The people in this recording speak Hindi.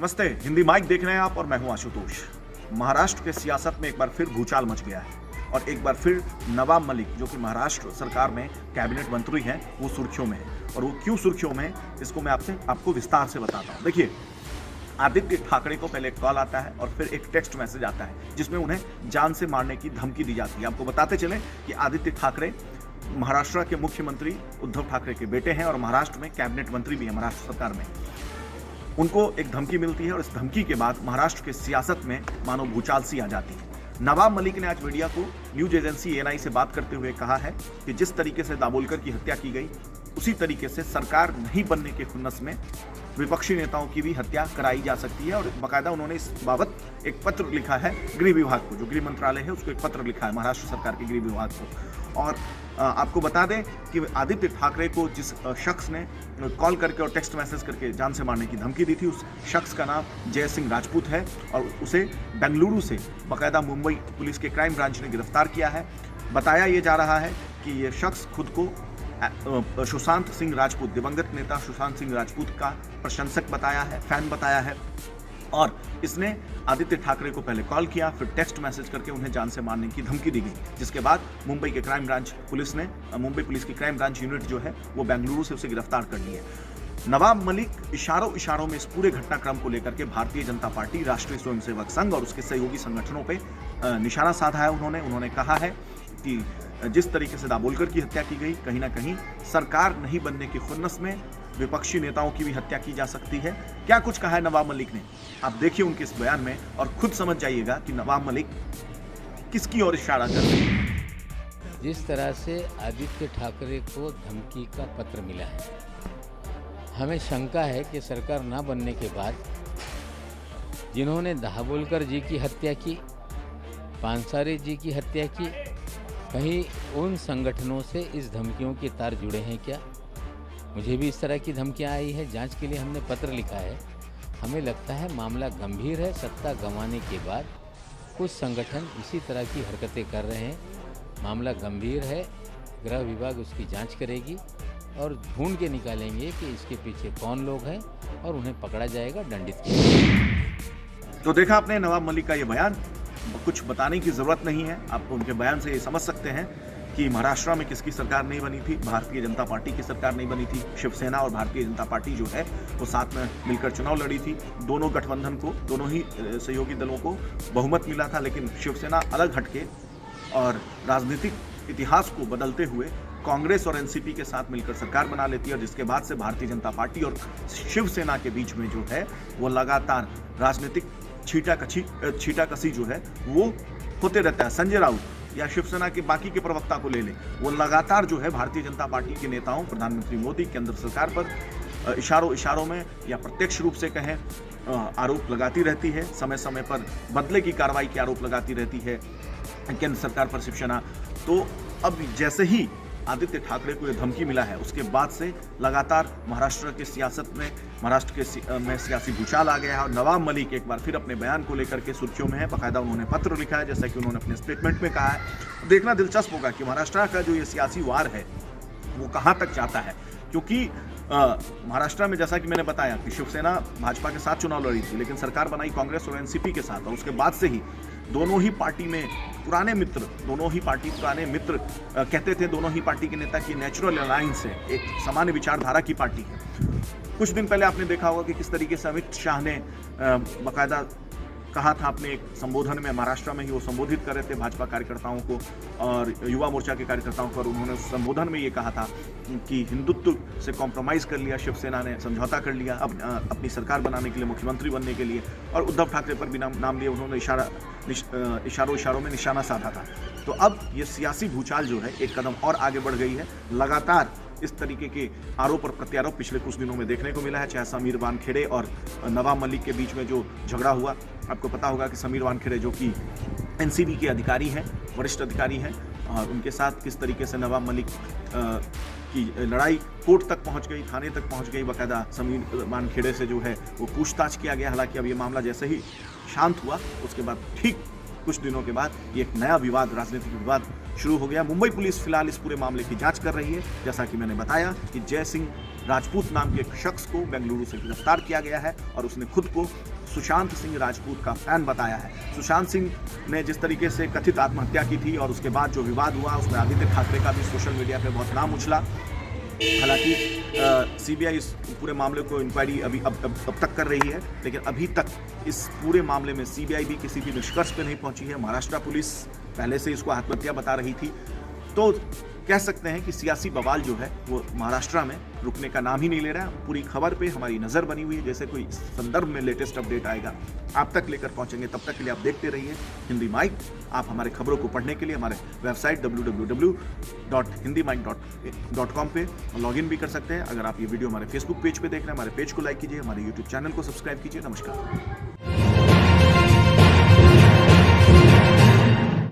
नमस्ते, हिंदी माइक देख रहे हैं आप और मैं हूं आशुतोष। महाराष्ट्र के सियासत में एक बार फिर भूचाल मच गया है और एक बार फिर नवाब मलिक जो कि महाराष्ट्र सरकार में कैबिनेट मंत्री हैं वो सुर्खियों में है। और वो क्यों सुर्खियों में है इसको मैं आपको विस्तार से बताता हूं। देखिए, आदित्य ठाकरे को पहले एक कॉल आता है और फिर एक टेक्स्ट मैसेज आता है जिसमें उन्हें जान से मारने की धमकी दी जाती है। आपको बताते चलें कि आदित्य ठाकरे महाराष्ट्र के मुख्यमंत्री उद्धव ठाकरे के बेटे हैं और महाराष्ट्र में कैबिनेट मंत्री भी हैं महाराष्ट्र सरकार में। उनको एक धमकी मिलती है और इस धमकी के बाद महाराष्ट्र के सियासत में मानो भूचाल सी आ जाती है। नवाब मलिक ने आज मीडिया को न्यूज एजेंसी एएनआई से बात करते हुए कहा है कि जिस तरीके से दाभोलकर की हत्या की गई उसी तरीके से सरकार नहीं बनने के खुन्नस में विपक्षी नेताओं की भी हत्या कराई जा सकती है। और बाकायदा उन्होंने इस बाबत एक पत्र लिखा है गृह विभाग को, जो गृह मंत्रालय है उसको एक पत्र लिखा है महाराष्ट्र सरकार के गृह विभाग को। और आपको बता दें कि आदित्य ठाकरे को जिस शख्स ने कॉल करके और टेक्स्ट मैसेज करके जान से मारने की धमकी दी थी उस शख्स का नाम जय सिंह राजपूत है और उसे बेंगलुरु से बाकायदा मुंबई पुलिस के क्राइम ब्रांच ने गिरफ्तार किया है। बताया ये जा रहा है कि ये शख्स खुद को सुशांत सिंह राजपूत, दिवंगत नेता सुशांत सिंह राजपूत का प्रशंसक बताया है, फैन बताया है। और इसने आदित्य ठाकरे को पहले कॉल किया, फिर टेक्स्ट मैसेज करके उन्हें जान से मारने की धमकी दी गई, जिसके बाद मुंबई के क्राइम ब्रांच पुलिस ने मुंबई पुलिस की क्राइम ब्रांच यूनिट जो है वो बेंगलुरु से उसे गिरफ्तार कर ली है। नवाब मलिक इशारों में इस पूरे घटनाक्रम को लेकर के भारतीय जनता पार्टी, राष्ट्रीय स्वयंसेवक संघ और उसके सहयोगी संगठनों पे निशाना साधा है। उन्होंने कहा है कि जिस तरीके से दाभोलकर की हत्या की गई, कहीं ना कहीं सरकार नहीं बनने के खुन्नस में विपक्षी नेताओं की भी हत्या की जा सकती है। क्या कुछ कहा है नवाब मलिक ने, आप देखिए उनके इस बयान में और खुद समझ जाइएगा कि नवाब मलिक किसकी ओर इशारा कर रहे हैं। जिस तरह से आदित्य ठाकरे को धमकी का पत्र मिला है, हमें शंका है कि सरकार ना बनने के बाद जिन्होंने दाभोलकर जी की हत्या की, पानसारे जी की हत्या की, कहीं उन संगठनों से इस धमकियों के तार जुड़े हैं क्या। मुझे भी इस तरह की धमकियां आई है, जांच के लिए हमने पत्र लिखा है। हमें लगता है मामला गंभीर है। सत्ता गंवाने के बाद कुछ संगठन इसी तरह की हरकतें कर रहे हैं। मामला गंभीर है, गृह विभाग उसकी जांच करेगी और ढूंढ के निकालेंगे कि इसके पीछे कौन लोग हैं और उन्हें पकड़ा जाएगा, दंडित किया जाएगा। तो देखा आपने नवाब मलिक का ये बयान, कुछ बताने की जरूरत नहीं है, आप उनके बयान से ये समझ सकते हैं कि महाराष्ट्र में किसकी सरकार नहीं बनी थी। भारतीय जनता पार्टी की सरकार नहीं बनी थी। शिवसेना और भारतीय जनता पार्टी जो है वो साथ में मिलकर चुनाव लड़ी थी। दोनों गठबंधन को, दोनों ही सहयोगी दलों को बहुमत मिला था, लेकिन शिवसेना अलग हटके और राजनीतिक इतिहास को बदलते हुए कांग्रेस और एनसीपी के साथ मिलकर सरकार बना लेती है। और जिसके बाद से भारतीय जनता पार्टी और शिवसेना के बीच में जो है वो लगातार राजनीतिक छीटाकसी जो है वो होते रहता है। संजय राउत या शिवसेना के बाकी के प्रवक्ता को ले लें, वो लगातार जो है भारतीय जनता पार्टी के नेताओं, प्रधानमंत्री मोदी, केंद्र सरकार पर इशारों में या प्रत्यक्ष रूप से कहें आरोप लगाती रहती है। समय समय पर बदले की कार्रवाई के आरोप लगाती रहती है केंद्र सरकार पर शिवसेना। तो अब जैसे ही आदित्य ठाकरे को यह धमकी मिला है उसके बाद से लगातार महाराष्ट्र के सियासत में, में सियासी भूचाल आ गया है। और नवाब मलिक एक बार फिर अपने बयान को लेकर के सुर्खियों में है। बाकायदा उन्होंने पत्र लिखा है, जैसा कि उन्होंने अपने स्टेटमेंट में कहा है। देखना दिलचस्प होगा कि महाराष्ट्र का जो ये सियासी वार है वो कहाँ तक जाता है, क्योंकि महाराष्ट्र में जैसा कि मैंने बताया कि शिवसेना भाजपा के साथ चुनाव लड़ी थी, लेकिन सरकार बनाई कांग्रेस और एनसीपी के साथ। और उसके बाद से ही दोनों ही पार्टी में पुराने मित्र कहते थे, दोनों ही पार्टी के नेता की नेचुरल अलायंस है, एक सामान्य विचारधारा की पार्टी है। कुछ दिन पहले आपने देखा होगा कि किस तरीके से अमित शाह ने बाकायदा कहा था अपने एक संबोधन में, महाराष्ट्र में ही वो संबोधित कर रहे थे भाजपा कार्यकर्ताओं को और युवा मोर्चा के कार्यकर्ताओं को। और उन्होंने उस संबोधन में ये कहा था कि हिंदुत्व से कॉम्प्रोमाइज़ कर लिया शिवसेना ने, समझौता कर लिया अपनी सरकार बनाने के लिए, मुख्यमंत्री बनने के लिए। और उद्धव ठाकरे पर भी नाम लिए उन्होंने, इशारों में निशाना साधा था। तो अब ये सियासी भूचाल जो है एक कदम और आगे बढ़ गई है। लगातार इस तरीके के आरोप और प्रत्यारोप पिछले कुछ दिनों में देखने को मिला है, चाहे समीर वानखेड़े और नवाब मलिक के बीच में जो झगड़ा हुआ। आपको पता होगा कि समीर वानखेड़े जो कि एनसीबी के अधिकारी हैं, वरिष्ठ अधिकारी हैं, और उनके साथ किस तरीके से नवाब मलिक की लड़ाई कोर्ट तक पहुंच गई, थाने तक पहुंच गई। बाकायदा समीर वानखेड़े से जो है वो पूछताछ किया गया। हालांकि अब ये मामला जैसे ही शांत हुआ उसके बाद ठीक कुछ दिनों के बाद ये एक नया विवाद, राजनीतिक विवाद शुरू हो गया। मुंबई पुलिस फिलहाल इस पूरे मामले की जांच कर रही है। जैसा कि मैंने बताया कि जय सिंह राजपूत नाम के एक शख्स को बेंगलुरु से गिरफ्तार किया गया है और उसने खुद को सुशांत सिंह राजपूत का फैन बताया है। सुशांत सिंह ने जिस तरीके से कथित आत्महत्या की थी और उसके बाद जो विवाद हुआ उसमें आदित्य ठाकरे का भी सोशल मीडिया पे बहुत नाम उछला। हालांकि सीबीआई इस पूरे मामले को इंक्वायरी अभी अब तक कर रही है, लेकिन अभी तक इस पूरे मामले में सीबीआई भी किसी भी निष्कर्ष पे नहीं पहुंची है। महाराष्ट्र पुलिस पहले से इसको आत्महत्या बता रही थी, तो कह सकते हैं कि सियासी बवाल जो है वो महाराष्ट्र में रुकने का नाम ही नहीं ले रहा है। पूरी खबर पे हमारी नज़र बनी हुई है। जैसे कोई इस संदर्भ में लेटेस्ट अपडेट आएगा आप तक लेकर पहुंचेंगे। तब तक के लिए आप देखते रहिए हिंदी माइक। आप हमारे खबरों को पढ़ने के लिए हमारे वेबसाइट www.hindimic.com पे लॉगिन भी कर सकते हैं। अगर आप ये वीडियो हमारे फेसबुक पेज पे देख रहे हैं, हमारे पेज को लाइक कीजिए, हमारे यूट्यूब चैनल को सब्सक्राइब कीजिए। नमस्कार।